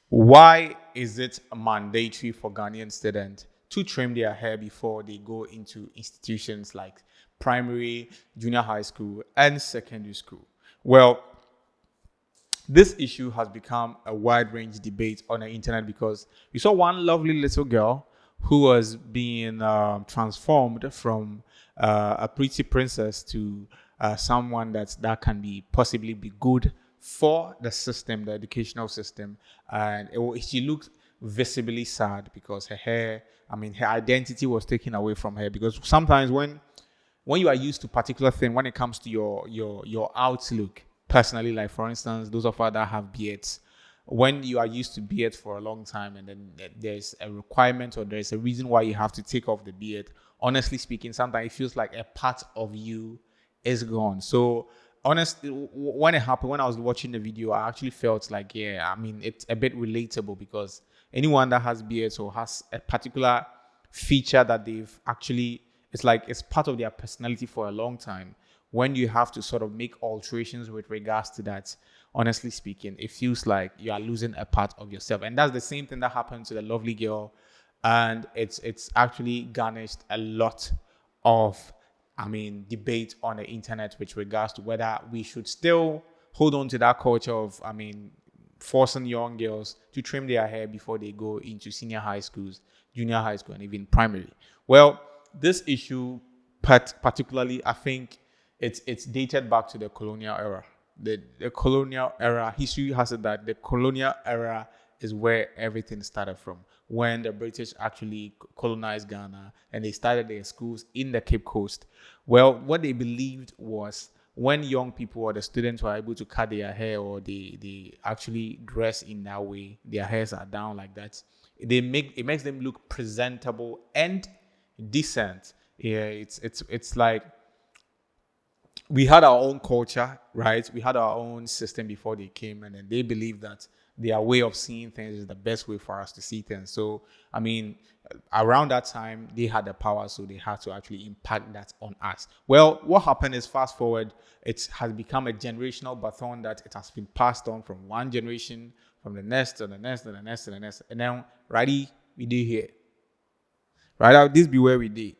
Why is it mandatory for Ghanaian students to trim their hair before they go into institutions like primary, junior high school, and secondary school? Well, this issue has become a wide range debate on the internet because we saw one lovely little girl who was being transformed from a pretty princess to someone that can be possibly be good for the system, the educational system, and she looked visibly sad because her hair, I mean, her identity was taken away from her. Because sometimes when you are used to particular thing, when it comes to your outlook personally, like for instance those of us that have beards, when you are used to beard for a long time and then there's a requirement or there's a reason why you have to take off the beard, honestly speaking, sometimes it feels like a part of you is gone. So honestly, when it happened, when I was watching the video, I actually felt like, yeah, I mean, it's a bit relatable because anyone that has beards or has a particular feature that they've actually, it's like it's part of their personality for a long time. When you have to sort of make alterations with regards to that, honestly speaking, it feels like you are losing a part of yourself. And that's the same thing that happened to the lovely girl. And it's actually garnished a lot of, I mean, debate on the internet with regards to whether we should still hold on to that culture of, I mean, forcing young girls to trim their hair before they go into senior high schools, junior high school, and even primary. Well, this issue, particularly, I think it's dated back to the colonial era. The colonial era, history has it that the colonial era is where everything started from. When the British actually colonized Ghana and they started their schools in the Cape Coast. Well, what they believed was when young people or the students were able to cut their hair or they actually dress in that way, their hairs are down like that, it makes them look presentable and decent. Yeah, it's like we had our own culture, right? We had our own system before they came, and then they believed that their way of seeing things is the best way for us to see things. So, I mean, around that time, they had the power, so they had to actually impact that on us. Well, what happened is, fast forward, it has become a generational baton that it has been passed on from one generation, from the next to the next to the next to the next, and then, righty, we did here. Right now, this be where we did,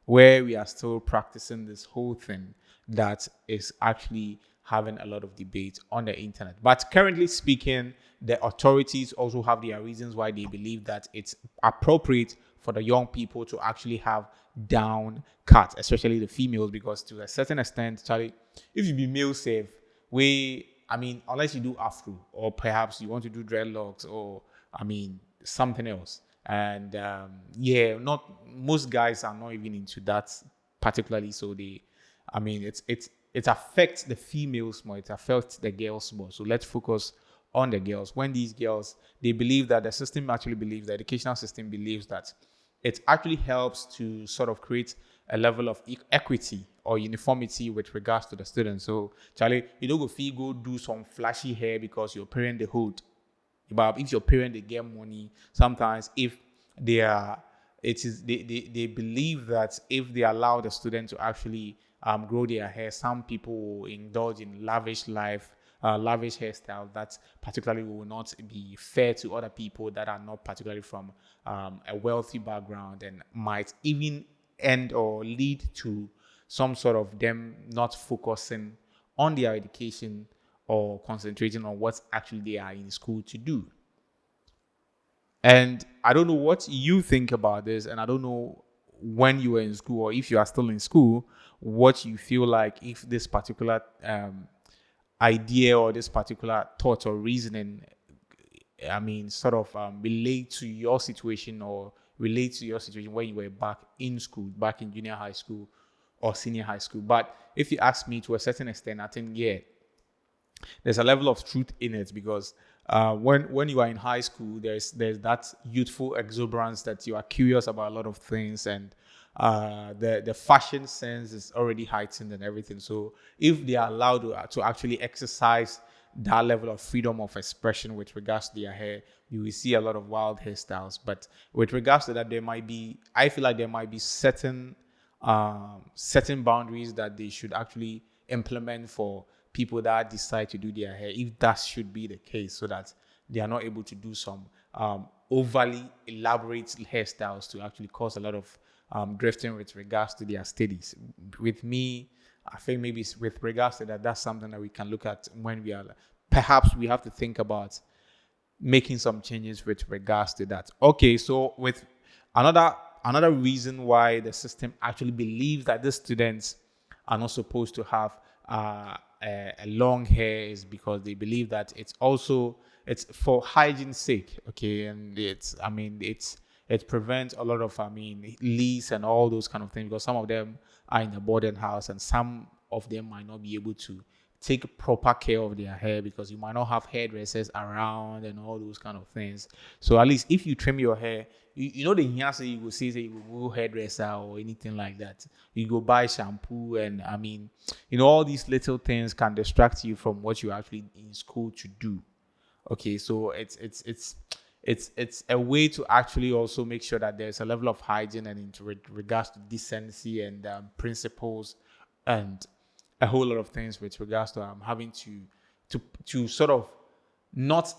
where we are still practicing this whole thing that is actually having a lot of debate on the internet. But currently speaking, the authorities also have their reasons why they believe that it's appropriate for the young people to actually have down cuts, especially the females, because to a certain extent, Charlie, if you be male safe, I mean, unless you do afro or perhaps you want to do dreadlocks or, I mean, something else. And yeah, not most guys are not even into that particularly. So I mean, it affects the females more. It affects the girls more. So let's focus on the girls. When these girls, they believe that the system actually believes, the educational system believes that it actually helps to sort of create a level of equity or uniformity with regards to the students. So, Charlie, you don't go do some flashy hair because your parent they hold. But if your parent they get money, sometimes if they are, it is they believe that if they allow the student to actually grow their hair, some people will indulge in lavish life, lavish hairstyle that particularly will not be fair to other people that are not particularly from a wealthy background and might even end or lead to some sort of them not focusing on their education or concentrating on what actually they are in school to do. And I don't know what you think about this, and I don't know when you were in school or if you are still in school, what you feel like if this particular idea or this particular thought or reasoning, I mean, sort of relate to your situation or relate to your situation when you were back in school, back in junior high school or senior high school. But if you ask me to a certain extent, I think, yeah, there's a level of truth in it because when you are in high school, there's that youthful exuberance that you are curious about a lot of things, and the fashion sense is already heightened and everything. So if they are allowed to actually exercise that level of freedom of expression with regards to their hair, you will see a lot of wild hairstyles. But with regards to that, I feel like there might be certain boundaries that they should actually implement for people that decide to do their hair, if that should be the case, so that they are not able to do some overly elaborate hairstyles to actually cause a lot of drifting with regards to their studies. With me, I think maybe with regards to that, that's something that we can look at when we are, perhaps we have to think about making some changes with regards to that. Okay, so with another reason why the system actually believes that the students are not supposed to have a long hair is because they believe that it's for hygiene's sake. Okay, and it prevents a lot of leaks and all those kind of things, because some of them are in a boarding house and some of them might not be able to take proper care of their hair because you might not have hairdressers around and all those kind of things. So at least if you trim your hair, you know the here you will say you will go hairdresser or anything like that. You go buy shampoo and all these little things can distract you from what you're actually in school to do. Okay, so it's a way to actually also make sure that there's a level of hygiene and in regards to decency and principles and a whole lot of things with regards to having to sort of not.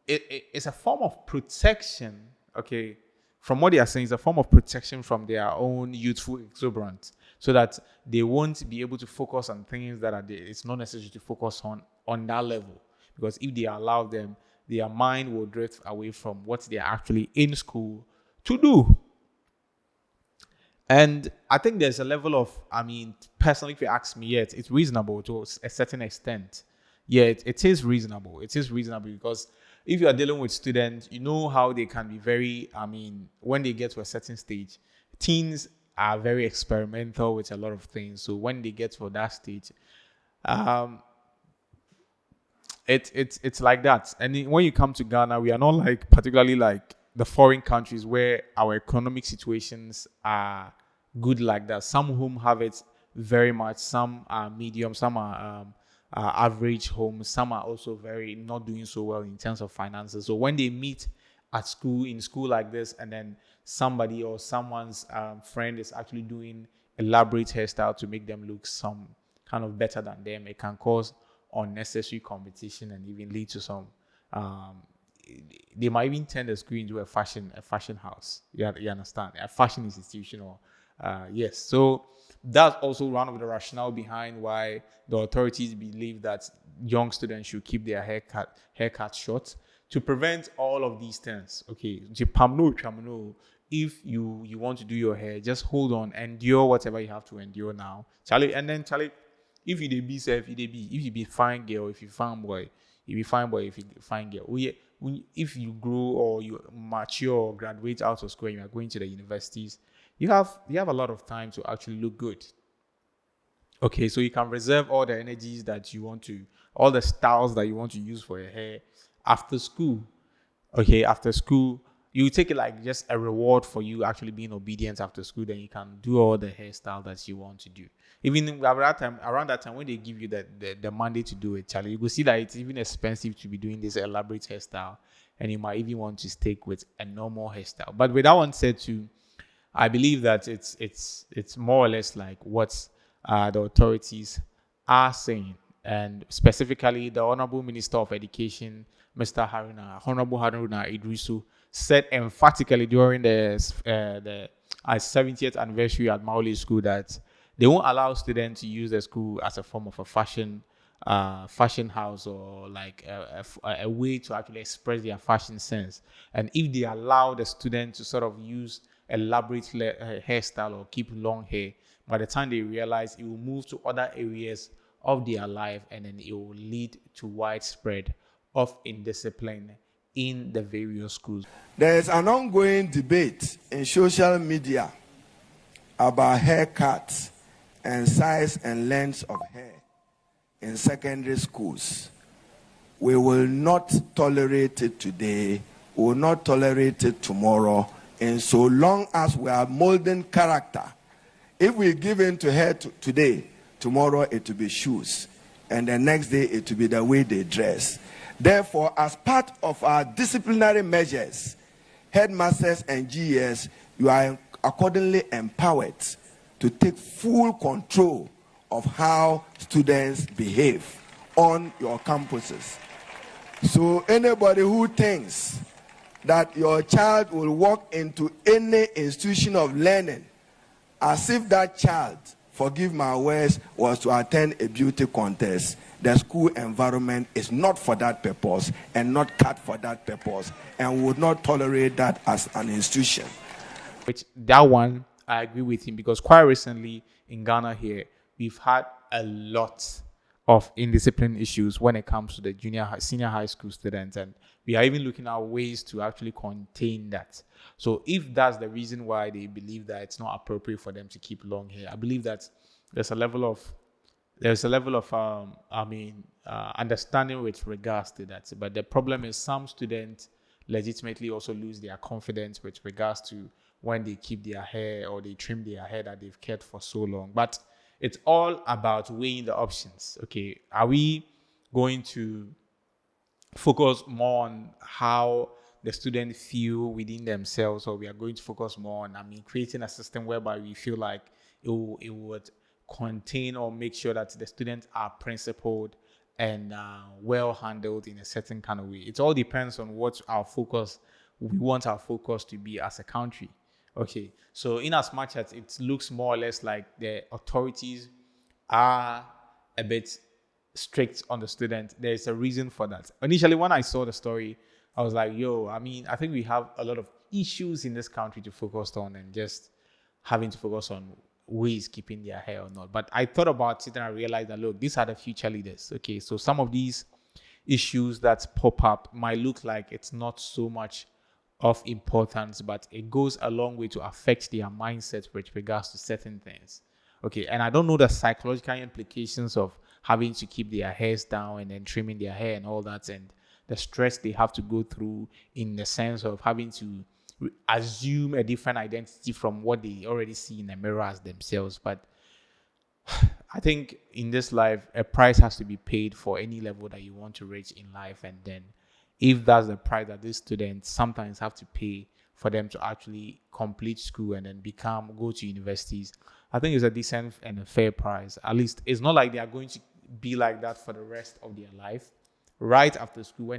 It's a form of protection. Okay, from what they are saying, it's a form of protection from their own youthful exuberance, so that they won't be able to focus on things that it's not necessary to focus on that level. Because if they allow them, their mind will drift away from what they're actually in school to do. And I think there's a level of, personally, if you ask me, yet it's reasonable to a certain extent. Yeah, it is reasonable. It is reasonable because if you are dealing with students, you know how they can be very, when they get to a certain stage, teens are very experimental with a lot of things. So when they get to that stage, it's like that. And when you come to Ghana, we are not particularly like the foreign countries where our economic situations are good like that. Some whom have it very much, some are medium, some are average homes, some are also very not doing so well in terms of finances. So when they meet in school like this, and then somebody or someone's friend is actually doing elaborate hairstyle to make them look some kind of better than them, it can cause unnecessary competition and even lead to some they might even turn the school into a fashion house. You understand? A fashion institution, or yes. So that's also one of the rationale behind why the authorities believe that young students should keep their haircut short to prevent all of these things. Okay, if you want to do your hair, just hold on, endure whatever you have to endure now, Charlie. And then Charlie, if you be safe, if you be fine girl, if you fine boy, if you fine boy, if you fine girl. If you grow or you mature or graduate out of school and you are going to the universities, you have a lot of time to actually look good. Okay, so you can reserve all the energies that you want to, all the styles that you want to use for your hair after school. Okay, after school, you take it like just a reward for you actually being obedient after school. Then you can do all the hairstyle that you want to do. Even around that time when they give you the Monday to do it, Charlie, you will see that it's even expensive to be doing this elaborate hairstyle, and you might even want to stick with a normal hairstyle. But with that one said too, I believe that it's more or less like what the authorities are saying, and specifically the Honorable Minister of Education, Mr. Honorable Haruna Idrisu, said emphatically during the 70th anniversary at Maoli School that they won't allow students to use the school as a form of a fashion house, or like a way to actually express their fashion sense. And if they allow the student to sort of use elaborate hairstyle or keep long hair, by the time they realize, it will move to other areas of their life, and then it will lead to widespread of indiscipline in the various schools. There is an ongoing debate in social media about haircuts and size and length of hair in secondary schools. We will not tolerate it today. We will not tolerate it tomorrow. And so long as we are molding character, if we give in to hair today, tomorrow it will be shoes, and the next day it will be the way they dress. Therefore, as part of our disciplinary measures, headmasters and GES, you are accordingly empowered to take full control of how students behave on your campuses. So anybody who thinks that your child will walk into any institution of learning as if that child, forgive my words, was to attend a beauty contest, the school environment is not for that purpose and not cut for that purpose, and would not tolerate that as an institution. Which that one I agree with him, because quite recently in Ghana here we've had a lot of indiscipline issues when it comes to the senior high school students, and we are even looking at ways to actually contain that. So if that's the reason why they believe that it's not appropriate for them to keep long hair, I believe that there's a level of understanding with regards to that. But the problem is some students legitimately also lose their confidence with regards to when they keep their hair or they trim their hair that they've kept for so long. But it's all about weighing the options. Okay, are we going to focus more on how the students feel within themselves, or we are going to focus more on, creating a system whereby we feel like it would contain or make sure that the students are principled and well handled in a certain kind of way. It all depends on what we want our focus to be as a country. Okay, so in as much as it looks more or less like the authorities are a bit strict on the student, there's a reason for that. Initially, when I saw the story, I was like, I think we have a lot of issues in this country to focus on, and just having to focus on who is keeping their hair or not. But I thought about it and I realized that, look, these are the future leaders. Okay, so some of these issues that pop up might look like it's not so much of importance, but it goes a long way to affect their mindset with regards to certain things. Okay, and I don't know the psychological implications of having to keep their hairs down and then trimming their hair and all that, and the stress they have to go through in the sense of having to assume a different identity from what they already see in the mirror as themselves. But I think in this life, a price has to be paid for any level that you want to reach in life. And then if that's the price that these students sometimes have to pay for them to actually complete school and then go to universities, I think it's a decent and a fair price. At least it's not like they are going to be like that for the rest of their life. Right after school,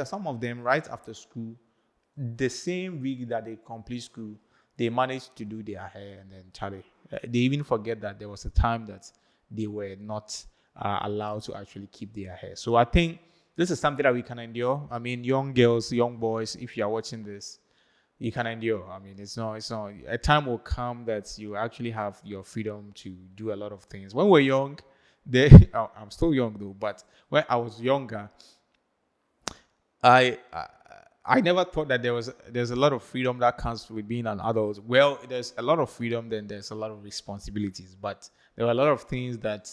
some of them right after school, the same week that they complete school, they manage to do their hair, and then they even forget that there was a time that they were not allowed to actually keep their hair. So I think this is something that we can endure. Young girls, young boys, if you are watching this, you can endure. It's not. A time will come that you actually have your freedom to do a lot of things. When we're young, I'm still young though, but when I was younger, I never thought that there's a lot of freedom that comes with being an adult. Well, there's a lot of freedom, then there's a lot of responsibilities. But there were a lot of things that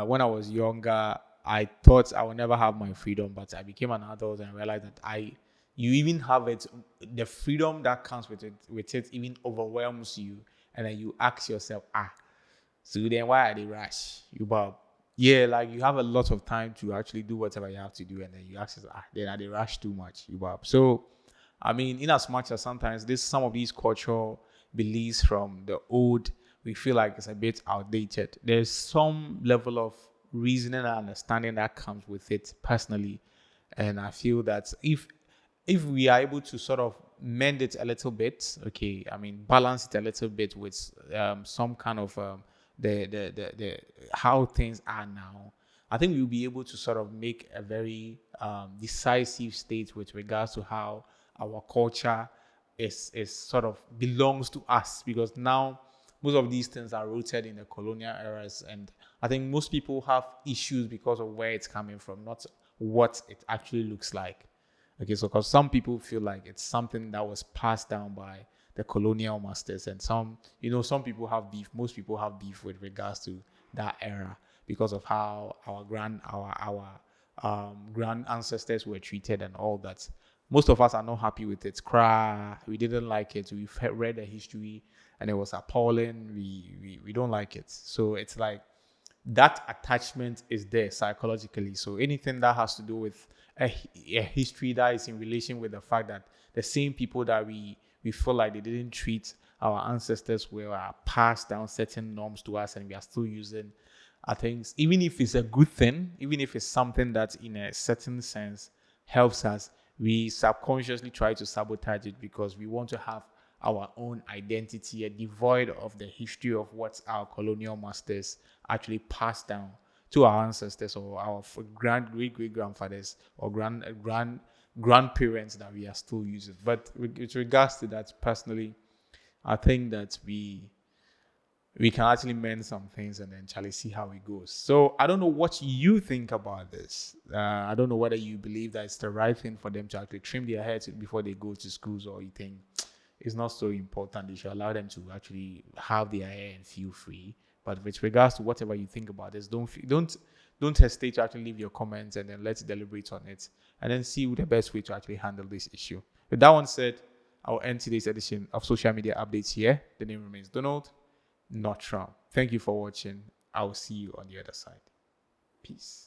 when I was younger, I thought I would never have my freedom. But I became an adult and realized that you even have it. The freedom that comes with it even overwhelms you, and then you ask yourself, so then why are they rush? Like you have a lot of time to actually do whatever you have to do, and then you ask yourself, then are they rush too much? So, in as much as sometimes some of these cultural beliefs from the old, we feel like it's a bit outdated. There's some level of reasoning and understanding that comes with it personally, and I feel that if we are able to sort of mend it a little bit, okay, balance it a little bit with some kind of the how things are now, I think we'll be able to sort of make a very decisive state with regards to how our culture is sort of belongs to us, because now most of these things are rooted in the colonial eras, and I think most people have issues because of where it's coming from, not what it actually looks like. Okay, so because some people feel like it's something that was passed down by the colonial masters, and some people have beef. Most people have beef with regards to that era because of how our grand ancestors were treated and all that. Most of us are not happy with it. We didn't like it. We've read the history and it was appalling. We don't like it. So it's like that attachment is there psychologically. So anything that has to do with a history that is in relation with the fact that the same people that we feel like they didn't treat our ancestors well are passed down certain norms to us, and we are still using, I think, even if it's a good thing, even if it's something that in a certain sense helps us, we subconsciously try to sabotage it because we want to have our own identity, devoid of the history of what our colonial masters actually passed down to our ancestors or our great grandfathers or grandparents that we are still using. But with regards to that, personally, I think that we can actually mend some things and then Charlie see how it goes. So I don't know what you think about this. I don't know whether you believe that it's the right thing for them to actually trim their heads before they go to schools, or you think it's not so important. They should allow them to actually have their hair and feel free. But with regards to whatever you think about this, don't hesitate to actually leave your comments and then let's deliberate on it and then see the best way to actually handle this issue. With that one said, I'll end today's edition of Social Media Updates here. The name remains Donald, not Trump. Thank you for watching. I will see you on the other side. Peace.